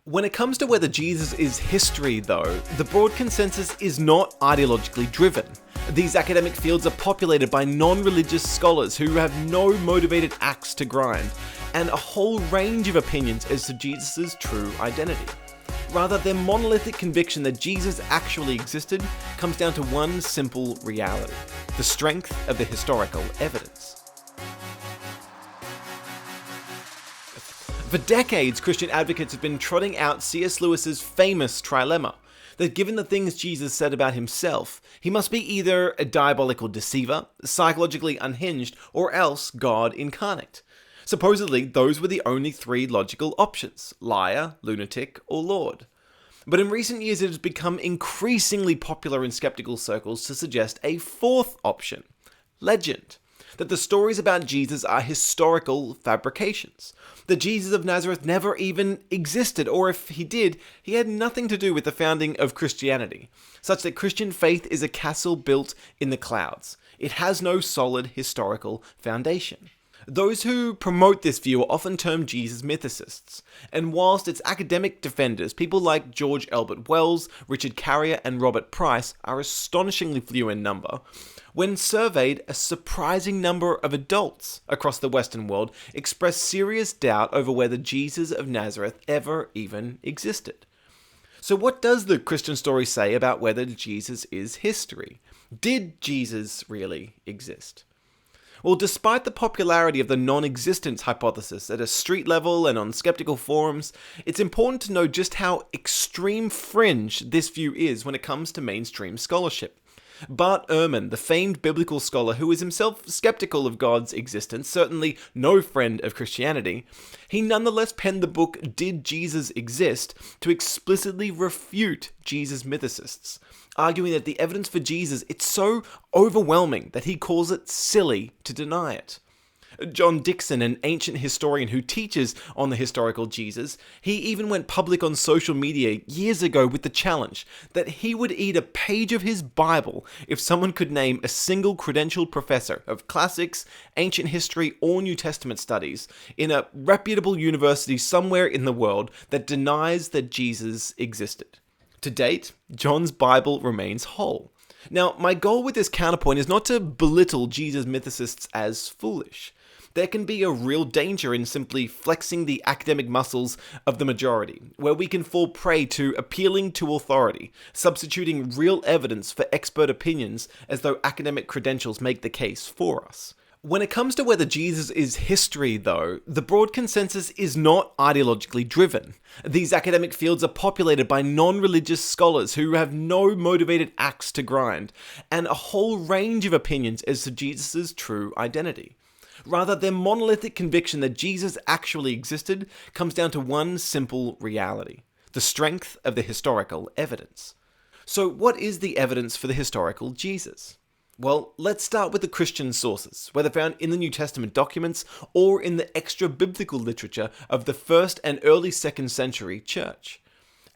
When it comes to whether Jesus is history, though, the broad consensus is not ideologically driven. These academic fields are populated by non-religious scholars who have no motivated axe to grind, and a whole range of opinions as to Jesus' true identity. Rather, their monolithic conviction that Jesus actually existed comes down to one simple reality: the strength of the historical evidence. For decades, Christian advocates have been trotting out C.S. Lewis's famous trilemma, that given the things Jesus said about himself, he must be either a diabolical deceiver, psychologically unhinged, or else God incarnate. Supposedly, those were the only three logical options: liar, lunatic, or Lord. But in recent years, it has become increasingly popular in skeptical circles to suggest a fourth option: legend. That the stories about Jesus are historical fabrications. That Jesus of Nazareth never even existed, or if he did, he had nothing to do with the founding of Christianity, such that Christian faith is a castle built in the clouds. It has no solid historical foundation. Those who promote this view are often termed Jesus mythicists, and whilst its academic defenders, people like George Elbert Wells, Richard Carrier, and Robert Price, are astonishingly few in number, when surveyed, a surprising number of adults across the Western world expressed serious doubt over whether Jesus of Nazareth ever even existed. So what does the Christian story say about whether Jesus is history? Did Jesus really exist? Well, despite the popularity of the non-existence hypothesis at a street level and on skeptical forums, it's important to know just how extreme fringe this view is when it comes to mainstream scholarship. Bart Ehrman, the famed biblical scholar who is himself skeptical of God's existence, certainly no friend of Christianity, he nonetheless penned the book Did Jesus Exist? To explicitly refute Jesus mythicists, arguing that the evidence for Jesus, it's so overwhelming that he calls it silly to deny it. John Dixon, an ancient historian who teaches on the historical Jesus, he even went public on social media years ago with the challenge that he would eat a page of his Bible if someone could name a single credentialed professor of classics, ancient history, or New Testament studies in a reputable university somewhere in the world that denies that Jesus existed. To date, John's Bible remains whole. Now, my goal with this counterpoint is not to belittle Jesus mythicists as foolish. There can be a real danger in simply flexing the academic muscles of the majority, where we can fall prey to appealing to authority, substituting real evidence for expert opinions as though academic credentials make the case for us. When it comes to whether Jesus is history, though, the broad consensus is not ideologically driven. These academic fields are populated by non-religious scholars who have no motivated axe to grind, and a whole range of opinions as to Jesus' true identity. Rather, their monolithic conviction that Jesus actually existed comes down to one simple reality: the strength of the historical evidence. So what is the evidence for the historical Jesus? Well, let's start with the Christian sources, whether found in the New Testament documents or in the extra-biblical literature of the 1st and early 2nd century church.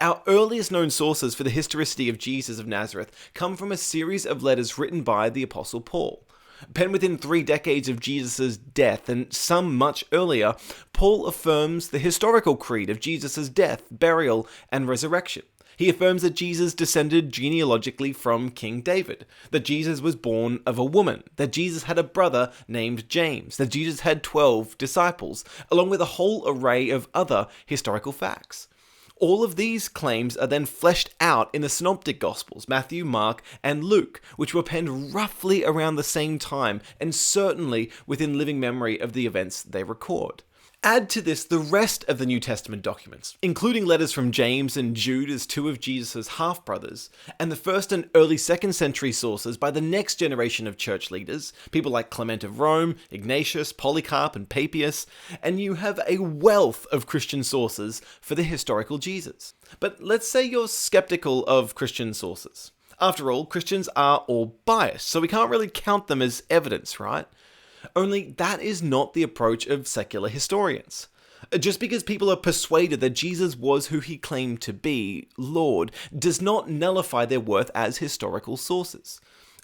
Our earliest known sources for the historicity of Jesus of Nazareth come from a series of letters written by the Apostle Paul. Penned within 3 decades of Jesus' death, and some much earlier, Paul affirms the historical creed of Jesus' death, burial, and resurrection. He affirms that Jesus descended genealogically from King David, that Jesus was born of a woman, that Jesus had a brother named James, that Jesus had 12 disciples, along with a whole array of other historical facts. All of these claims are then fleshed out in the Synoptic Gospels, Matthew, Mark, and Luke, which were penned roughly around the same time, and certainly within living memory of the events they record. Add to this the rest of the New Testament documents, including letters from James and Jude as 2 of Jesus' half-brothers, and the 1st and early 2nd century sources by the next generation of church leaders, people like Clement of Rome, Ignatius, Polycarp, and Papias, and you have a wealth of Christian sources for the historical Jesus. But let's say you're skeptical of Christian sources. After all, Christians are all biased, so we can't really count them as evidence, right? Only that is not the approach of secular historians. Just because people are persuaded that Jesus was who he claimed to be, Lord, does not nullify their worth as historical sources.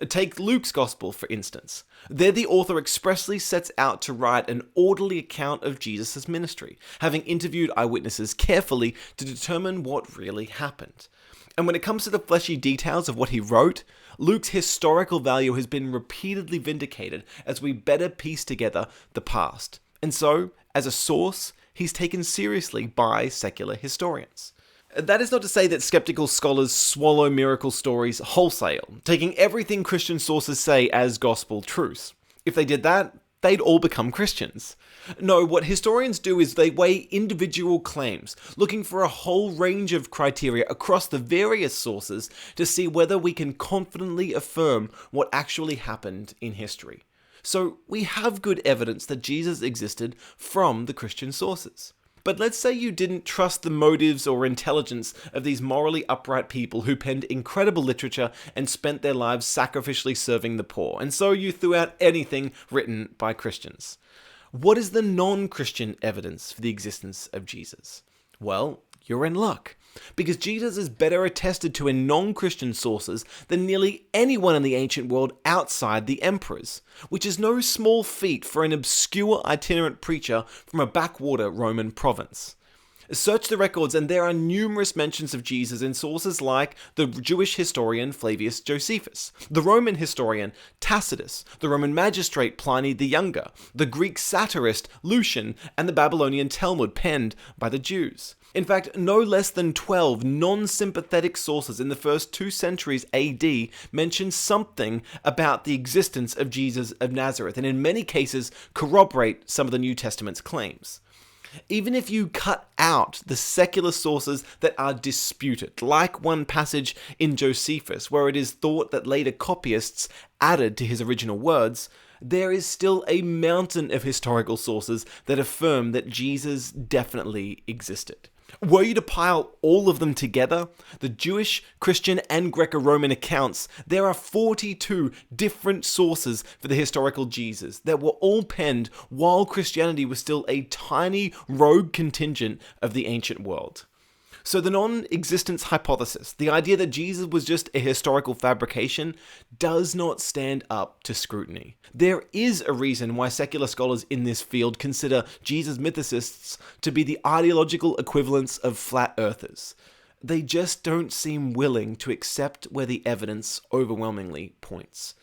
Take Luke's Gospel, for instance. There the author expressly sets out to write an orderly account of Jesus' ministry, having interviewed eyewitnesses carefully to determine what really happened. And when it comes to the fleshy details of what he wrote, Luke's historical value has been repeatedly vindicated as we better piece together the past. And so, as a source, he's taken seriously by secular historians. That is not to say that skeptical scholars swallow miracle stories wholesale, taking everything Christian sources say as gospel truth. If they did that, they'd all become Christians. No, what historians do is they weigh individual claims, looking for a whole range of criteria across the various sources to see whether we can confidently affirm what actually happened in history. So we have good evidence that Jesus existed from the Christian sources. But let's say you didn't trust the motives or intelligence of these morally upright people who penned incredible literature and spent their lives sacrificially serving the poor, and so you threw out anything written by Christians. What is the non-Christian evidence for the existence of Jesus? Well, you're in luck, because Jesus is better attested to in non-Christian sources than nearly anyone in the ancient world outside the emperors, which is no small feat for an obscure itinerant preacher from a backwater Roman province. Search the records and there are numerous mentions of Jesus in sources like the Jewish historian Flavius Josephus, the Roman historian Tacitus, the Roman magistrate Pliny the Younger, the Greek satirist Lucian, and the Babylonian Talmud penned by the Jews. In fact, no less than 12 non-sympathetic sources in the first 2 centuries AD mention something about the existence of Jesus of Nazareth, and in many cases corroborate some of the New Testament's claims. Even if you cut out the secular sources that are disputed, like one passage in Josephus where it is thought that later copyists added to his original words, there is still a mountain of historical sources that affirm that Jesus definitely existed. Were you to pile all of them together, the Jewish, Christian, and Greco-Roman accounts, there are 42 different sources for the historical Jesus that were all penned while Christianity was still a tiny rogue contingent of the ancient world. So the non-existence hypothesis, the idea that Jesus was just a historical fabrication, does not stand up to scrutiny. There is a reason why secular scholars in this field consider Jesus mythicists to be the ideological equivalents of flat earthers. They just don't seem willing to accept where the evidence overwhelmingly points.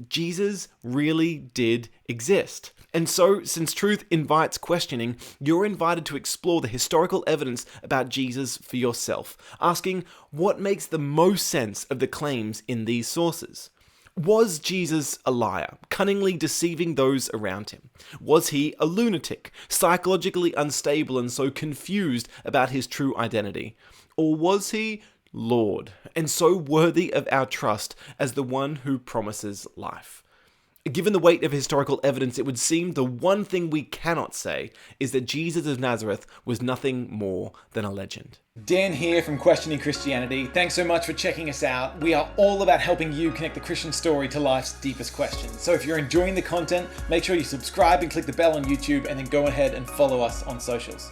Jesus really did exist. And so, since truth invites questioning, you're invited to explore the historical evidence about Jesus for yourself, asking what makes the most sense of the claims in these sources. Was Jesus a liar, cunningly deceiving those around him? Was he a lunatic, psychologically unstable and so confused about his true identity? Or was he Lord, and so worthy of our trust as the one who promises life? Given the weight of historical evidence, it would seem the one thing we cannot say is that Jesus of Nazareth was nothing more than a legend. Dan here from Questioning Christianity. Thanks so much for checking us out. We are all about helping you connect the Christian story to life's deepest questions. So if you're enjoying the content, make sure you subscribe and click the bell on YouTube, and then go ahead and follow us on socials.